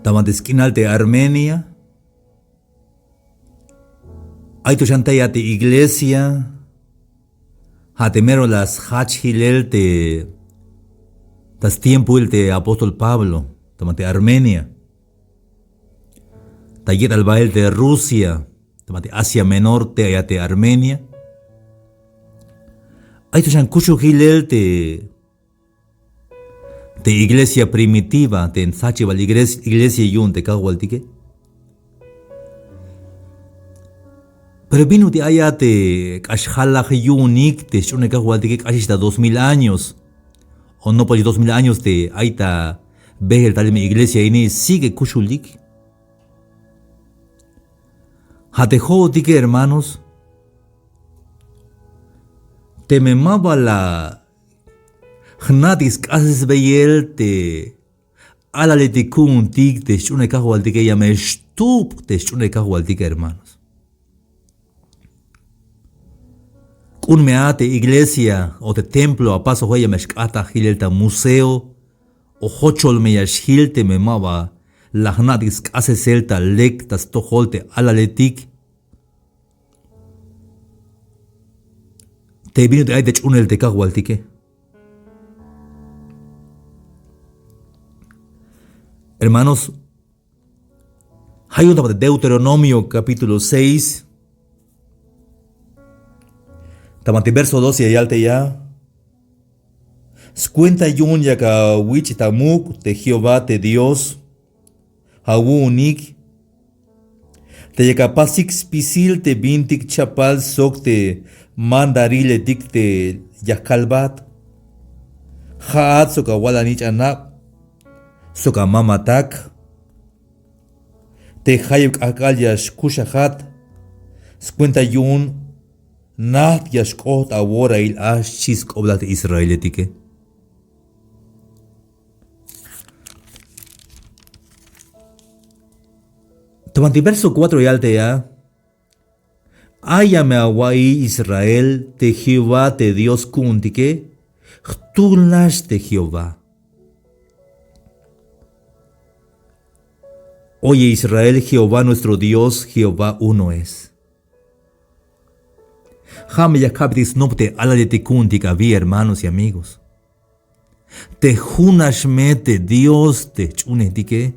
Tamantiskinal de Armenia. Aito Shantaya de Iglesia. Hatemero las Hach Hilel de das tiempo el de Apóstol Pablo. Tamante Armenia. Tayet al Bael de Rusia. Tamante Asia Menor de Armenia. Aito Shankushu Hilel de iglesia primitiva, de ensachival iglesia yun de Kahualtique. Pero vino de allá de Kashhalach yunik de Shune Kahualtique hasta 2000 años. O no por 2000 años de Aita Behel tal iglesia y sigue Kushulik. Hatejo tique hermanos. Te memaba la Hnadis cases beyel te alaletikun tik te shune kahualtique ya me stup te shune kahualtique hermanos. Kun meate iglesia o te templo a paso hoya meshkata hilelta museo o hochol meyashil te memaba la hnadis cases elta lek tas toholte alaletik. Te vino de ahí de chunel te kahualtique. Hermanos, hay un de Deuteronomio capítulo 6, tamante verso 12 y alte ya. Cuenta yun ya ka wich tamuk de Jehová te Dios, hawu unik, te yaka pasik spisil te bintik chapal sok te mandarile dik te yakalbat, haat soka walanich anak, soka mamatak te hayuk akal yash kushahat skwenta yun naht yash kot awora il ash chis koblat israeletike. Tamanti verso 4 y alte ya. Ayame awai Israel te Jehová te Dios kuntike chtulnash te Jehová. Oye Israel, Jehová nuestro Dios, Jehová uno es. Jame yakabdis nopte alalete kuntika vi hermanos y amigos. Te junashmete Dios te chunetike.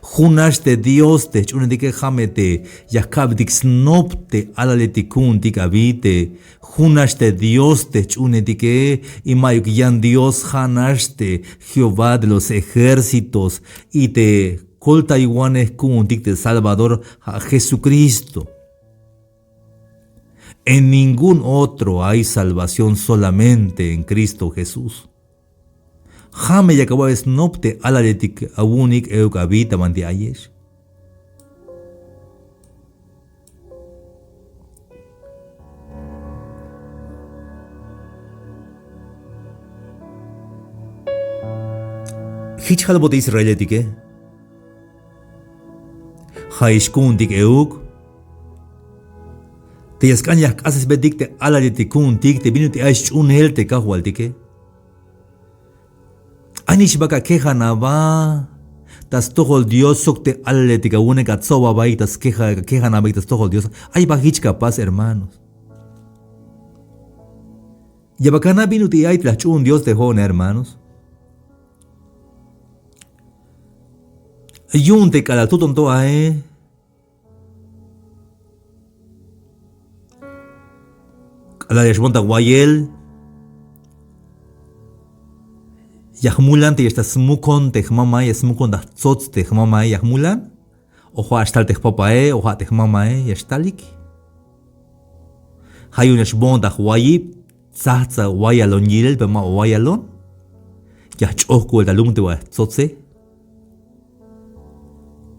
Junashte Dios te chunetike jame te yakabdix nopte alalete kuntika vi te junashte Dios te chunetike y mayuk yan Dios janashte Jehová de los ejércitos y te Colta iguanes kuntik de Salvador a Jesucristo. En ningún otro hay salvación, solamente en Cristo Jesús. Jame yakababes nopte alaletik awunik eukabita mandi ayesh. Hich halbot israeletike. Haishkuntik euk. Te yaskanyak haces bedikte alaletikuntik te vinuti aish unhelte kahualtike. Anish baka kejanaba. Tas tohol Dios sokte alaletika une katsoba bai tas kejanaba tas tohol Dios. Ay bahich capaz hermanos. Yabakana vinuti ay tlachun Dios de jone hermanos. Yun te kalatuton to ae. Kala yashmonta guayel. Yahmulan te yasta smukon te jmama y smukon da tzots te jmama yahmulan. Ojo hasta te papae, ojo te jmama yastalik. Hayun yashmonta guayip. Tzatza guayalon yil, pema guayalon. Yachoko el dalum te wa tzotse.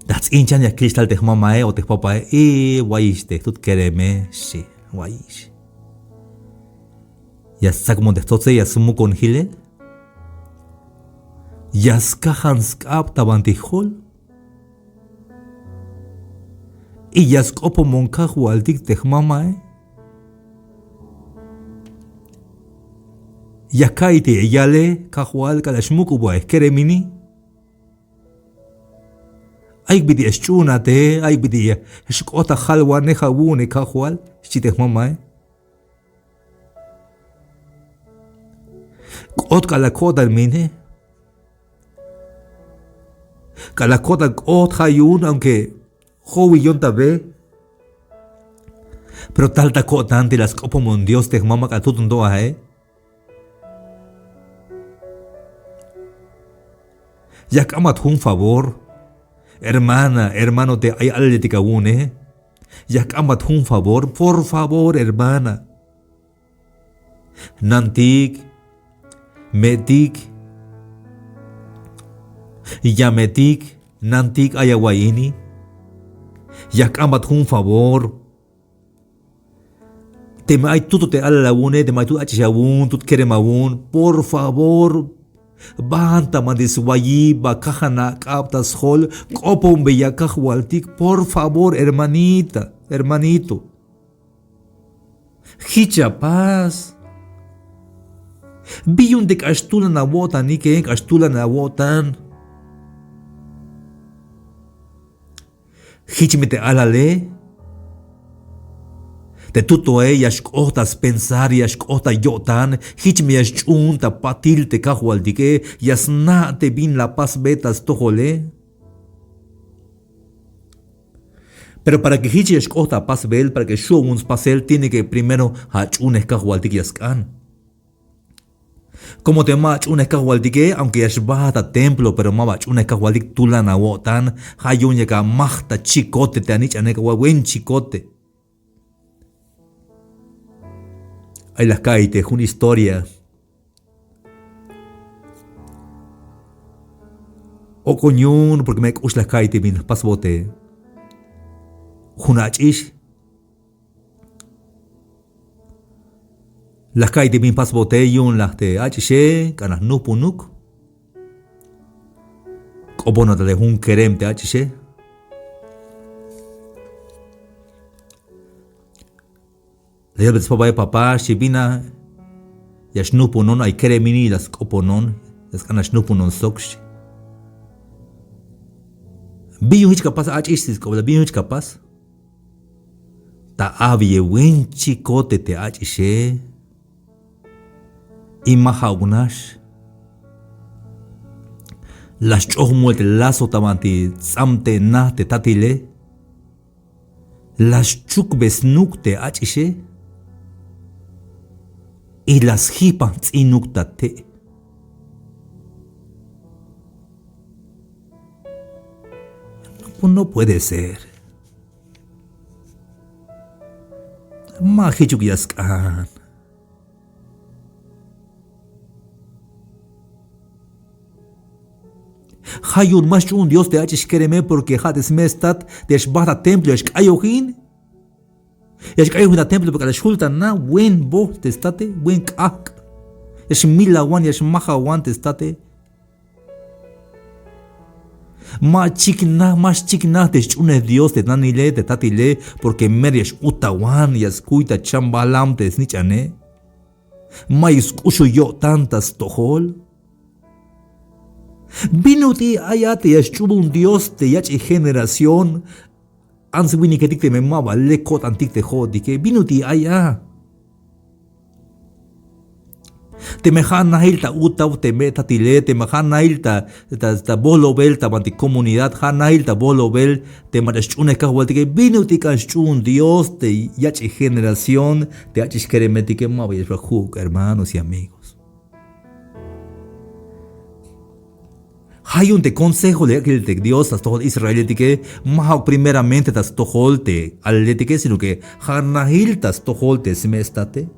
Das inchan ya cristal te mamae o te papae waish te tut kereme shi waish. Ya sakmo de totse ya sumu con hile. Ya skahan skap tabantijol. Y ya skopo monka hualdik te mamae. Ya kaite yale kahual kalashmuku wa keremini. Ay bidi eschuna te, ay bidi eshkota halwane hawune kahwal, chite mama. Ot kalakota mine. Kalakota ot hayun, aunque howi yonta ve. Pero tal kota ante las copomon Dios te mama katutun doa, Yak amat un favor. Hermana, hermano, te hay atlética une. Yak amat un favor, por favor, hermana. Nantik, metik, yametik, nantik ayawaini. Yak amat un favor. Te may tuto te ala une, te may tu achisawun, tut keremawun, por favor. Banta mandiswayi bakahana kaptas hol kopon beyakahwaltik, por favor, hermanita, hermanito. Hicha paz. Biyun de kastula na wotan, ni que kastula na wotan. Hichmete alale. Te tuto yashkotas pensar yashkota yotan, hichme yashunta patil te kahwaldike, yasna te bin la paz betas tojole. Pero para que hich yashkota paz bel, para que shuguns pasel, tiene que primero hachunes kahwaldik yaskan. Como te machunes kahwaldike, aunque yashbata templo, pero machunes kahwaldik tulana wotan, hayun yaka mahta chicote te anich aneka buen chicote. Hay las caites, una historia. O coñón, porque me cush las caites, min pasbote. Hunachish. Las caites, min pasbote, yun las te achishe, canas nupunuk. Obono te un kerem te achishe. Le digo papá de papá, shibina, ya shnupunon, hay keremini las coponon, las canas shnupunon soksh. Biyo hich capaz, achistis, como la biyo hich capaz. Ta avie wen chicote te achishe. Imaha unash. Las chohmuel te lazo tamanti, samte na te tatile. Las chukbes nuk te achishe. Y las hipas inuktate. No puede ser. Mahichuk yaskan. Hayun más un Dios te hachish kereme porque hades mestat de shbata templo esh ayohin. Yash kayo hina templo porque la shulta na wen bo testate wen kak. Yash mila wan yash maha wan testate. Más chikna te chune Dios te nanile te tatile porque merish utawan yas kuita chambalam te snichane. Ma iskusho yo tantas tohol. Binuti ayate yash chubun Dios te yach generación. Anse wini que te memaba le kot antik te jodi que binuti aya. Te mejan nahilta uta te meta tile te mejan nahilta ta bolo bel ta manti comunidad han nahilta bolo bel te marachune ka walti que binuti kan chun Dios te yach generación te yach keremeti que maba y hermanos y amigos. Hay un te consejo de aquel de Dios hasta todo Israel que más primeramente tas toholte al que sino que hanahil tas toholte semestate.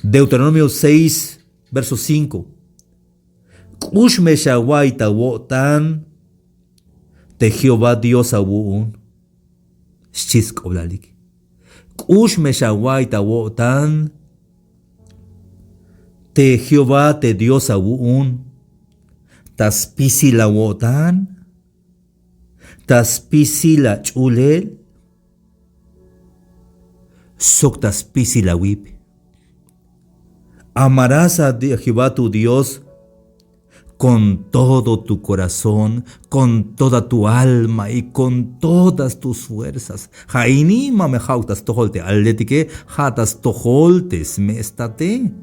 Deuteronomio 6 verso 5. Kush me shawaita wotan te Jehová Dios abuun shisk oblalik. Kush me shawaita wotan te Jehová te Dios abuun, tas pisi la wotan, tas pisi la chulel, sok tas pisi la wip. Amarás a Jehová tu Dios con todo tu corazón, con toda tu alma y con todas tus fuerzas. Haini mame jautas tojolte atletike, jatas tojoltes mestate.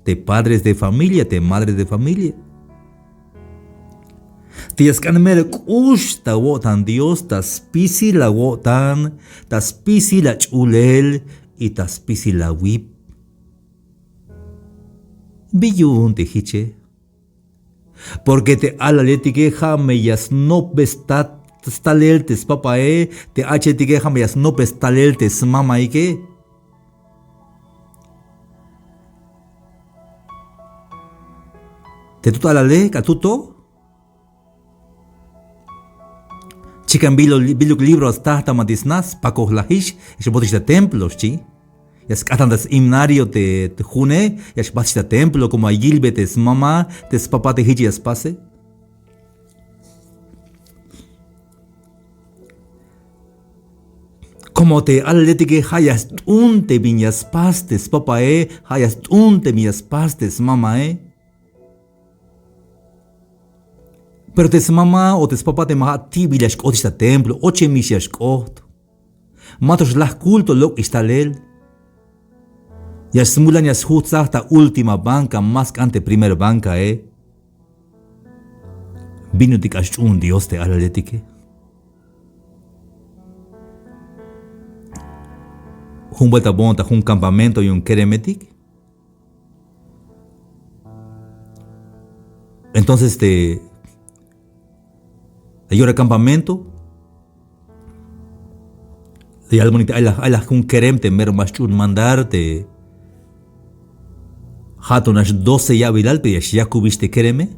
Te padres de familia, te madres de familia. Tiaskan merek ush ta wotan Dios, tas pisi la wotan, tas pisi la chulel y tas pisi la wip. Biyun te hiche. Porque te alaletike jameyas no bestat staleltes papae, te achetike jameyas no bestaleltes mamaike. Te tutalale katuto. Chican biluk libros tahta matisnas, paco lahish, y botish de templos, chi. Yas katan das himnario te june, yas batis de templo como a gilbetes mama, tes papa te hichi yas pase. Como te atletique hayas unte viñas pastes, papae, hayas unte viñas pastes, mamae. Pero tes mamá o tes papá te maha tibilas otista templo, oche misias kot. Matos las culto lo istalel. Ya simulan ya hutsa hasta última banca, más que ante primera banca, Vino tic un Dios te alaletike. Un vuelta bonta, un campamento y un keremetic. Entonces Ayora campamento. Y al bonita, hay las un kerem te mer machun mandarte. Hato nas 12 ya vilalte ya kubiste kereme.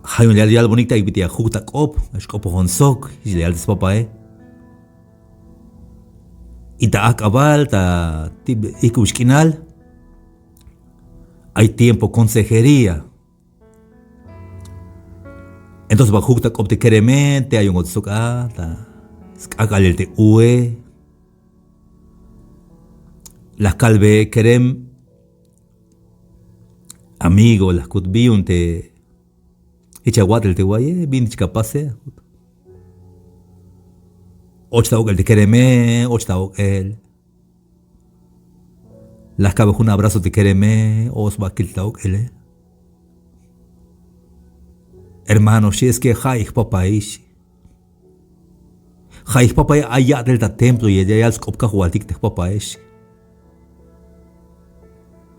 Hay un leal bonita y bitia juta kop, es kopo honsok, y leal des papae. Y ta akabal, ta tib ikushkinal. Hay tiempo consejería. Entonces va justa kop te kereme, te hay un otsok ta skakalel te ue. Las calve kerem amigo las kutbiun te echa guatel te guaye bin chikapase ochta ok el te kereme ochta ok el las cabe un abrazo te kereme os va kilta ok el hermano si es que jaich papaish jaich papay allá del templo y allá al skopka jualtik te papaish.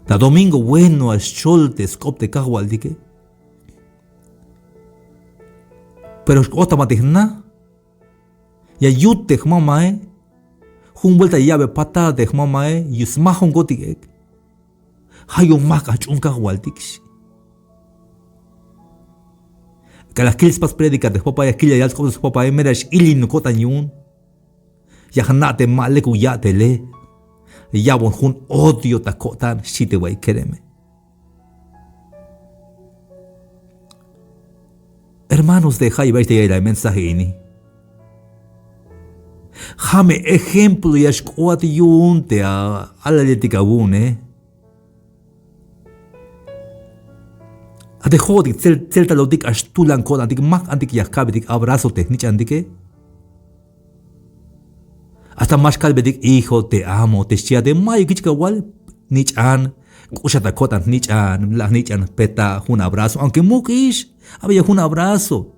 Ta domingo bueno a cholte skopte kahualdike. Pero ota matihna. Ya yutte mamae. Hun vuelta llave patada de mamae. Yusmahon gotik. Hayo maka chun kahualdix. Que las kills pas predica de papaya killa yals kopos papaya merash ilin kota nyun. Ya hanate male kuyate le. Yabon hun odio takotan shite way kereme. Hermanos de Jai vais de el mensaje ini. Jame ejemplo y ashkuat yunte a la letica bune. A de jodik celta lodik ashtulan kon antik mak antik yakabitik abrazo technich andike. Hasta más calvedik hijo te amo te shia de mayo kichkawal nichan kushata kotan nichan la nichan peta un abrazo aunque mukish había un abrazo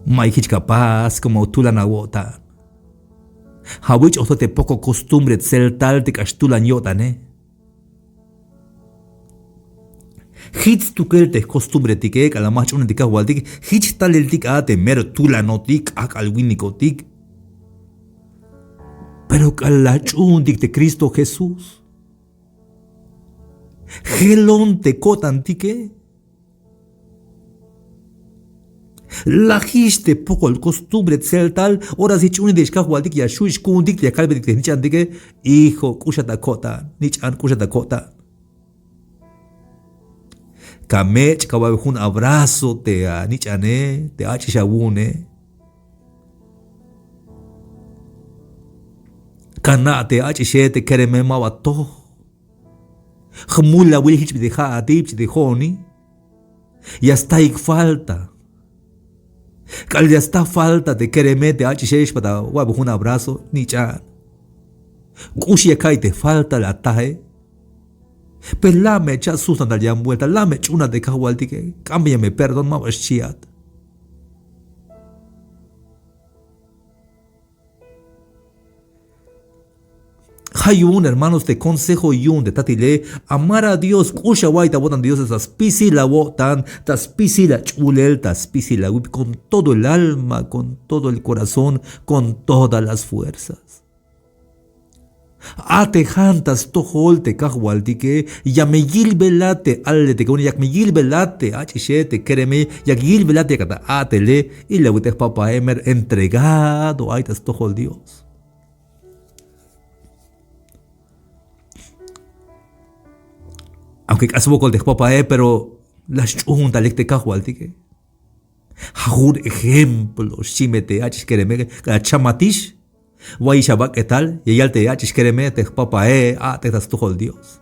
may kichkapas como tulan awota hawich oto te poco costumbre celtal te kastulan yotane hits tu kel te costumbre tike kala mach un tika waldik hits tal el tik ate mer tulanotik ak alwinikotik. Pero calachun de Cristo Jesús. Gelón te cotantique. La giste poco el costumbre celtal. Horas y chuni de escahualdik ya shuish kundik ya calvedik de nichandike. Hijo, kushata kota. Nichan kushata kota. Kamech kawabe un abrazo te a nichane. Te achishabune. Kanate achishete kereme mawato. Jamula will hitch de ha atip de honi. Y hasta ik falta. Cal ya está falta de queremete achishesh para wabu un abrazo ni chan. Kushia kai te falta la tae. Pero la me echa susan dal ya vuelta, la me chuna de kahualtique, cámbiame, perdón, ma chiat. Hay un hermanos de consejo y un de tatile, amar a Dios, kusha waita botan Dios esas pisi la botan, tas pisi la chulel, tas pisi la wip, con todo el alma, con todo el corazón, con todas las fuerzas. Ate hantas toholte kahwaltike, yamegil belate alle te yak megil belate achishete kereme yakil belate kata atele y le wite papa emer entregado aitas tohol Dios. Aunque casbo col de papa pero las chunta lecte kahwaltike. Hajur ejemplo shimete achish kereme ka chamatish. Guay Shabak etal, y al te achis kereme te papa te das tu Dios.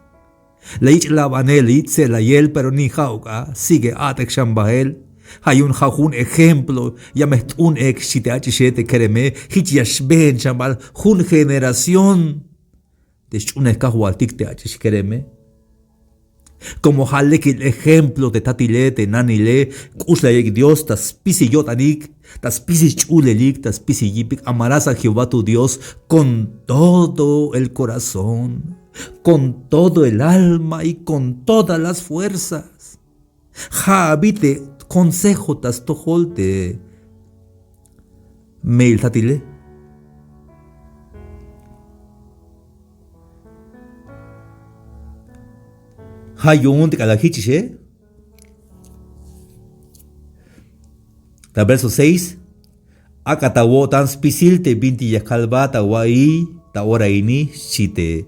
La ich la banel itse la yel pero ni jauka, sigue te shambahel. Hay un jajun ejemplo, ya me un ex si te achishete kereme, hichiash ben shambal, jun generación. De chune kahualtik te achis kereme. Como halek el ejemplo de tatilete, nanile, kusla yek Dios, tas pisi yotanik, tas pisi chulelik, tas pisi yipik, amarás a Jehová tu Dios con todo el corazón, con todo el alma y con todas las fuerzas. Ja habite consejo tas toholte, meil tatile. Hayun te calajichishe. Ta verso 6. Akatawo tan spisil te binti yakalba ta wai ta ora ini chite.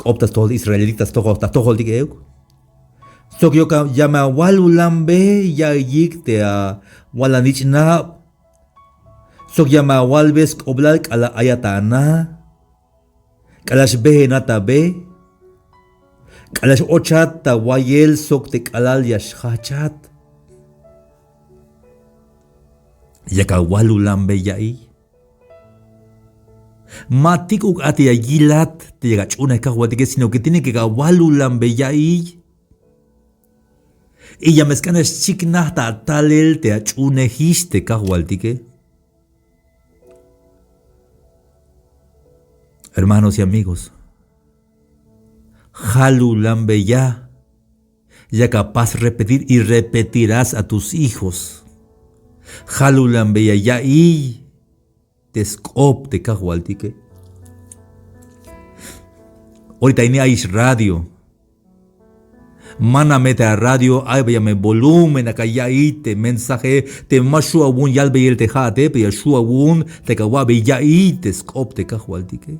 Optas todo israelitas toho dikeuk. Sok yo llama walulambe ya yik te a walanichna. Sok llama walbes oblak ala ayatana. Kalash be natabe. Kalash ochat ta wayel sok te kalal yashhachat. Yakawalu lambe yai. Matikuk ati agilat te yagachuna kahwatike, sino que tiene que kawalu lambe yai. Y yamescanes chiknah ta talel te achune histe kahwaltike. Hermanos y amigos, Halu lambe ya capaz repetir y repetirás a tus hijos. Halu lambe ya y tescop te kahualtike. Ahorita hay radio. Mana mete a radio, me volumen acá ya y te mensaje te mashu abun yalbe el te jate, pe yashu abun te kawabe ya y tescop te kahualtike.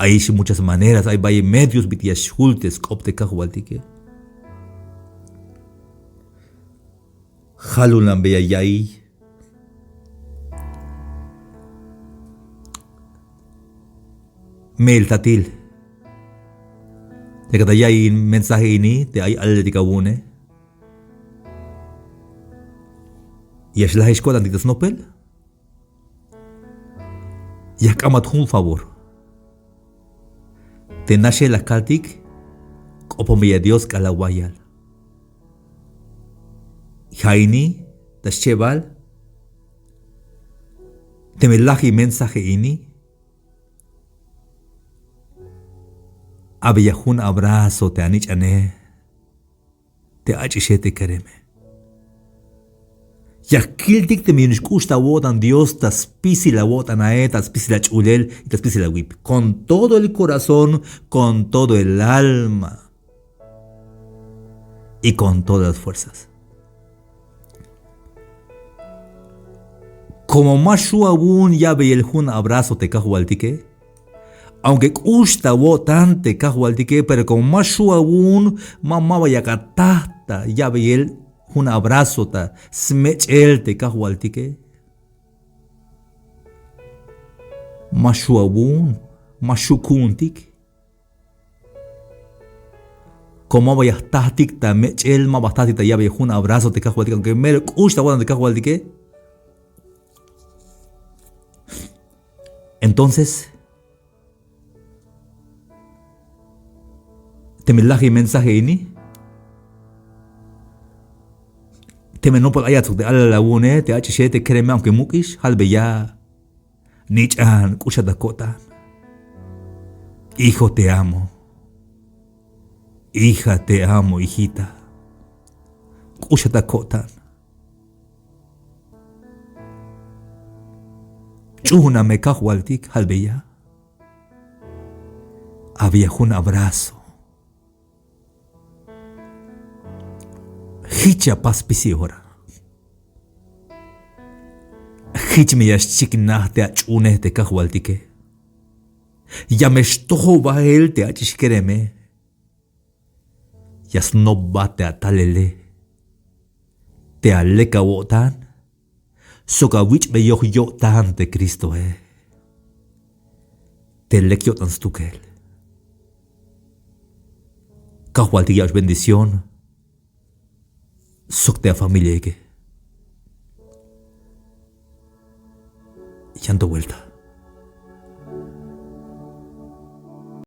Hay muchas maneras, hay medios bitiashultes kopte kahualtike. Halulan beyayai. Mail tatil. Te katayay mensaje ini te ay al de kawune. Yash la escuela antitas nopel. Yakamat un favor. Te nashe la kaltik, opomia Dios kalawayal. Haini, tasheval, te melaji mensaje ini. Abiyahun abrazo te anich ane, te achishete kereme. Yakiltik te minus gusta votan Dios, tas pisi la votan ae, tas pisi la chulel y tas pisi la wip. Con todo el corazón, con todo el alma y con todas las fuerzas. Como mashu abun ya ve el jun abrazo te kahualtike. Aunque gusta votan te kahualtike, pero como mashu abun mamá vaya catata ya ve el un abrazo ta smech el te kahualtike. Mashuabun mashukuntik. Como voy a estar ticta, me chelma bastante ta llave un abrazo te cajo aunque me gusta cuando te cajo al dique. Entonces, te me laje mensaje ini. Te me no por allá de ala lagune, te hache te creme aunque mukish, halbe ya. Nichan, kusha dakota. Hijo, te amo. Hija, te amo, hijita. Kusha dakota. Chuna me kahualtik, halbe ya. Había un abrazo. Hicha pas pisiora. Hich me yash chiknah te achune te kahualtike. Ya me estojo bael te achishkereme. Yas no bate a talele. Te aleka wotan. Soka wich me yoh yo tan te Cristo Te lekyo tan stukel. Kahualtik yash bendición. Sok te a familia que. Y ando vuelta.